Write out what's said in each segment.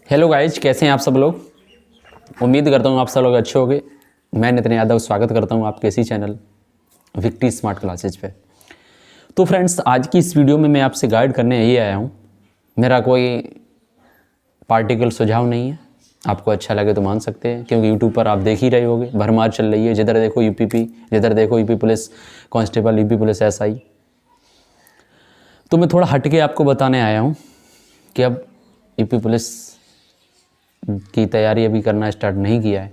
Hello guys, कैसे हैं आप सब लोग। उम्मीद करता हूँ आप सब लोग अच्छे होंगे। मैं नितिन यादव स्वागत करता हूँ आपके इसी चैनल विक्ट्री स्मार्ट क्लासेज पे। तो फ्रेंड्स, आज की इस वीडियो में मैं आपसे गाइड करने यही आया हूँ। मेरा कोई पार्टिकल सुझाव नहीं है, आपको अच्छा लगे तो मान सकते हैं, क्योंकि यूट्यूब पर आप देख ही रहे होगे भरमार चल रही है। जिधर देखो यूपीपी, जिधर देखो UP police constable, UP police SI. तो मैं थोड़ा हट के आपको बताने आया हूँ कि अब यूपी पुलिस की तैयारी अभी करना स्टार्ट नहीं किया है,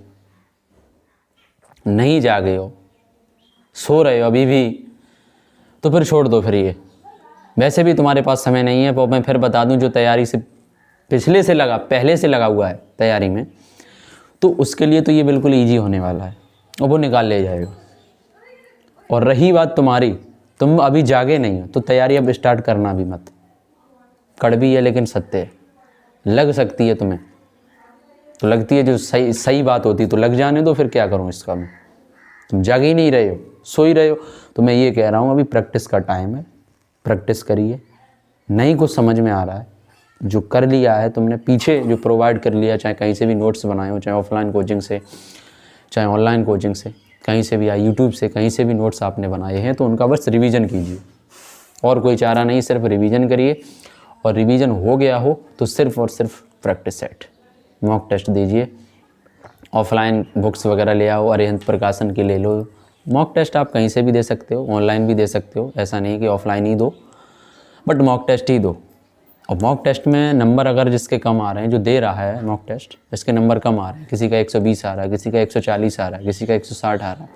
नहीं जागे हो, सो रहे हो अभी भी, तो फिर छोड़ दो। फिर ये वैसे भी तुम्हारे पास समय नहीं है। तो मैं फिर बता दूं, जो तैयारी से पहले से लगा हुआ है तैयारी में, तो उसके लिए तो ये बिल्कुल ईजी होने वाला है और वो निकाल ले जाएगा। और रही बात तुम्हारी, तुम अभी जागे नहीं हो तो तैयारी अब स्टार्ट करना भी मत। कड़वी है लेकिन सत्य है। लग सकती है तुम्हें, तो लगती है, जो सही बात होती तो लग जाने दो। फिर क्या करूं इसका मैं? तुम जाग ही नहीं रहे हो, सो ही रहे हो। तो मैं ये कह रहा हूं, अभी प्रैक्टिस का टाइम है, प्रैक्टिस करिए। नहीं कुछ समझ में आ रहा है, जो कर लिया है तुमने पीछे, जो प्रोवाइड कर लिया, चाहे कहीं से भी नोट्स बनाए हो, चाहे ऑफलाइन कोचिंग से, चाहे ऑनलाइन कोचिंग से, कहीं से भी, या यूट्यूब से, कहीं से भी नोट्स आपने बनाए हैं, तो उनका बस रिवीजन कीजिए। और कोई चारा नहीं, सिर्फ रिवीजन करिए। और रिवीजन हो गया हो तो सिर्फ और सिर्फ प्रैक्टिस सेट, मॉक टेस्ट दीजिए। ऑफलाइन बुक्स वगैरह ले आओ, अरिहंत प्रकाशन की ले लो। मॉक टेस्ट आप कहीं से भी दे सकते हो, ऑनलाइन भी दे सकते हो, ऐसा नहीं कि ऑफलाइन ही दो, बट मॉक टेस्ट ही दो। और मॉक टेस्ट में नंबर अगर जिसके कम आ रहे हैं, जो दे रहा है मॉक टेस्ट, इसके नंबर कम आ रहे हैं, किसी का 120 आ रहा है, किसी का 140 आ रहा है, किसी का 160 आ रहा है,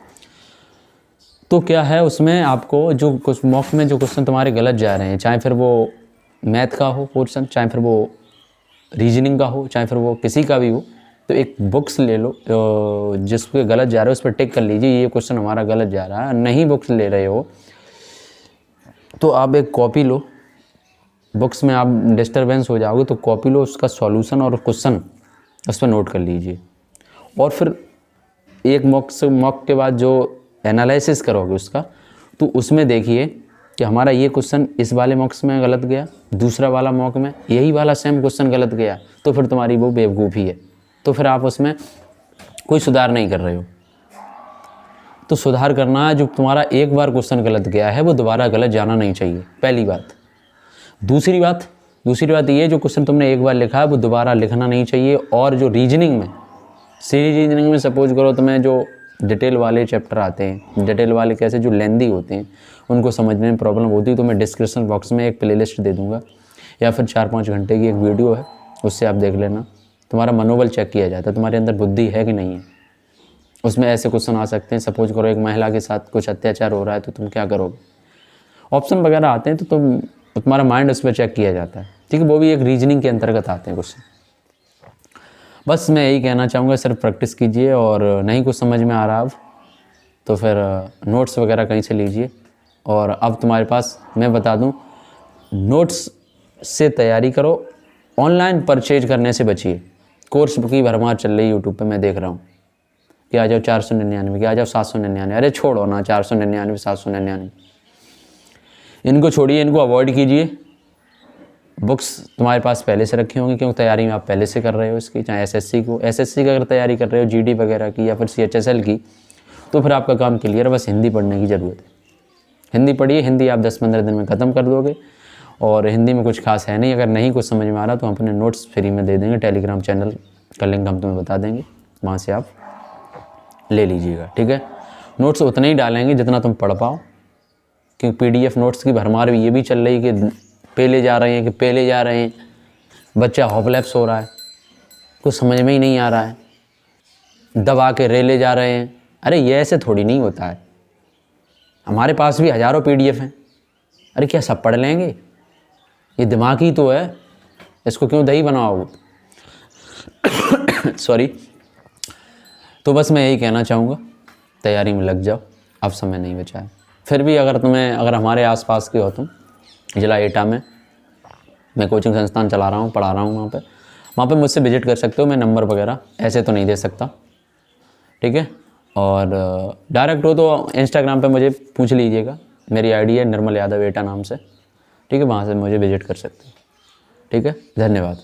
तो क्या है उसमें आपको जो कुछ मॉक में जो क्वेश्चन तुम्हारे गलत जा रहे हैं, चाहे फिर वो मैथ का हो पोर्शन, चाहे फिर वो रीजनिंग का हो, चाहे फिर वो किसी का भी हो, तो एक बुक्स ले लो जिस पे गलत जा रहा है उस पर टिक कर लीजिए, ये क्वेश्चन हमारा गलत जा रहा है। नहीं बुक्स ले रहे हो तो आप एक कॉपी लो, बुक्स में आप डिस्टर्बेंस हो जाओगे तो कॉपी लो, उसका सॉल्यूशन और क्वेश्चन उस पर नोट कर लीजिए। और फिर एक मॉक के बाद जो एनालिसिस करोगे उसका, तो उसमें देखिए कि हमारा ये क्वेश्चन इस वाले मॉक्स में गलत गया, दूसरा वाला मॉक में यही वाला सेम क्वेश्चन गलत गया, तो फिर तुम्हारी वो बेवकूफ़ी है। तो फिर आप उसमें कोई सुधार नहीं कर रहे हो। तो सुधार करना है, जो तुम्हारा एक बार क्वेश्चन गलत गया है वो दोबारा गलत जाना नहीं चाहिए, पहली बात। दूसरी बात ये, जो क्वेश्चन तुमने एक बार लिखा है वो दोबारा लिखना नहीं चाहिए। और जो रीजनिंग में, सीरीज रीजनिंग में सपोज करो तुम्हें जो डिटेल वाले चैप्टर आते हैं, डिटेल वाले कैसे, जो लेंदी होते हैं, उनको समझने में प्रॉब्लम होती है, तो मैं डिस्क्रिप्शन बॉक्स में एक प्लेलिस्ट दे दूंगा, या फिर 4-5 घंटे की एक वीडियो है, उससे आप देख लेना। तुम्हारा मनोबल चेक किया जाता है, तुम्हारे अंदर बुद्धि है कि नहीं है। उसमें ऐसे क्वेश्चन आ सकते हैं, सपोज करो एक महिला के साथ कुछ अत्याचार हो रहा है तो तुम क्या करोगे, ऑप्शन वगैरह आते हैं, तो तुम्हारा माइंड उस पर चेक किया जाता है, ठीक है। वो भी एक रीजनिंग के अंतर्गत आते हैं क्वेश्चन। बस मैं यही कहना चाहूँगा, सिर्फ प्रैक्टिस कीजिए। और नहीं कुछ समझ में आ रहा अब, तो फिर नोट्स वगैरह कहीं से लीजिए। और अब तुम्हारे पास, मैं बता दूं, नोट्स से तैयारी करो, ऑनलाइन परचेज करने से बचिए। कोर्स की भरमार चल रही है यूट्यूब पे, मैं देख रहा हूँ कि आ जाओ 499 की, आ जाओ 799। अरे छोड़ो ना, 499 799 इनको छोड़िए, इनको अवॉइड कीजिए। बुक्स तुम्हारे पास पहले से रखी होंगी, क्योंकि तैयारी में आप पहले से कर रहे हो इसकी, चाहे एसएससी की अगर तैयारी कर रहे हो, जीडी वगैरह की, या फिर सीएचएसएल की, तो फिर आपका काम क्लियर है। बस हिंदी पढ़ने की ज़रूरत है। हिंदी पढ़िए, हिंदी आप 10-15 दिन में ख़त्म कर दोगे। और हिंदी में कुछ खास है नहीं। अगर नहीं कुछ समझ में आ रहा तो हम अपने नोट्स फ्री में दे देंगे, टेलीग्राम चैनल का लिंक हम तुम्हें बता देंगे, वहाँ से आप ले लीजिएगा, ठीक है। नोट्स उतना ही डालेंगे जितना तुम पढ़ पाओ, क्योंकि पीडीएफ नोट्स की भरमार भी ये भी चल रही है कि पहले जा रहे हैं, बच्चा हॉपलैप्स हो रहा है, कुछ समझ में ही नहीं आ रहा है, दबा के रेले जा रहे हैं। अरे ये ऐसे थोड़ी नहीं होता है, हमारे पास भी हज़ारों पीडीएफ हैं। अरे क्या सब पढ़ लेंगे? ये दिमाग ही तो है, इसको क्यों दही बनाओगे? सॉरी। तो बस मैं यही कहना चाहूँगा, तैयारी में लग जाओ, अब समय नहीं बचा है। फिर भी अगर हमारे आसपास के हो तुम, जिला एटा में मैं कोचिंग संस्थान चला रहा हूँ, पढ़ा रहा हूँ, वहाँ पे मुझसे विजिट कर सकते हो। मैं नंबर वगैरह ऐसे तो नहीं दे सकता, ठीक है। और डायरेक्ट हो तो इंस्टाग्राम पे मुझे पूछ लीजिएगा, मेरी आईडी है निर्मल यादव एटा नाम से, ठीक है। वहाँ से मुझे विजिट कर सकते हो, ठीक है। धन्यवाद।